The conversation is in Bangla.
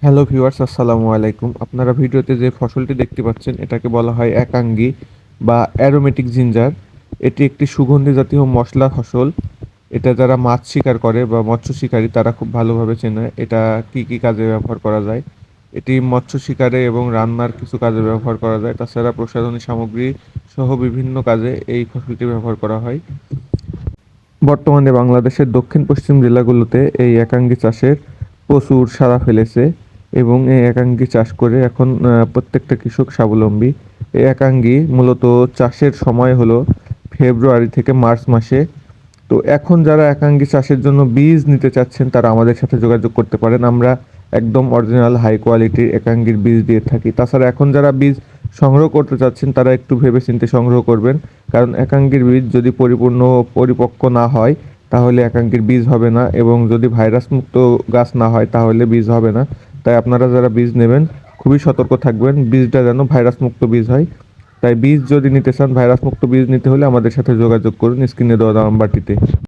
হ্যালো ভিউয়ার্স, আসসালামু আলাইকুম। আপনারা ভিডিওতে যে ফসলটি দেখতে পাচ্ছেন এটাকে বলা হয় একাঙ্গি বা অ্যারোমেটিক জিঞ্জার। এটি একটি সুগন্ধি জাতীয় মশলা ফসল। এটা যারা মাছ শিকার করে বা মৎস্য শিকারী তারা খুব ভালোভাবে চেনে এটা কি কি কাজে ব্যবহার করা যায়। এটি মৎস্য শিকারে এবং রান্নার কিছু কাজে ব্যবহার করা যায়। তাছাড়া প্রসাধনী সামগ্রী সহ বিভিন্ন কাজে এই ফসলটি ব্যবহার করা হয়। বর্তমানে বাংলাদেশের দক্ষিণ পশ্চিম জেলাগুলোতে এই একাঙ্গি চাষের প্রচুর সাড়া ফেলেছে এবং এই একাঙ্গি চাষ করে এখন প্রত্যেকটা কৃষক স্বাবলম্বী। এই একাঙ্গি মূলত চাষের সময় হলো ফেব্রুয়ারি থেকে মার্চ মাসে। তো এখন যারা একাঙ্গি চাষের জন্য বীজ নিতে চাচ্ছেন তারা আমাদের সাথে যোগাযোগ করতে পারেন। আমরা একদম অরিজিনাল হাই কোয়ালিটির একাঙ্গির বীজ দিয়ে থাকি। তাছাড়া এখন যারা বীজ সংগ্রহ করতে চাচ্ছেন তারা একটু ভেবেচিন্তে সংগ্রহ করবেন, কারণ একাঙ্গির বীজ যদি পরিপূর্ণ পরিপক্ক না হয় তাহলে একাঙ্গির বীজ হবে না, এবং যদি ভাইরাস মুক্ত গাছ না হয় তাহলে বীজ হবে না। তাই আপনারা যারা বীজ নেবেন খুবই সতর্ক থাকবেন, বীজটা যেন ভাইরাস মুক্ত বীজ হয়। তাই বীজ যদি নিতে চান, ভাইরাস মুক্ত বীজ নিতে হলে আমাদের সাথে যোগাযোগ করুন স্ক্রিনে দেওয়া নাম্বারটিতে।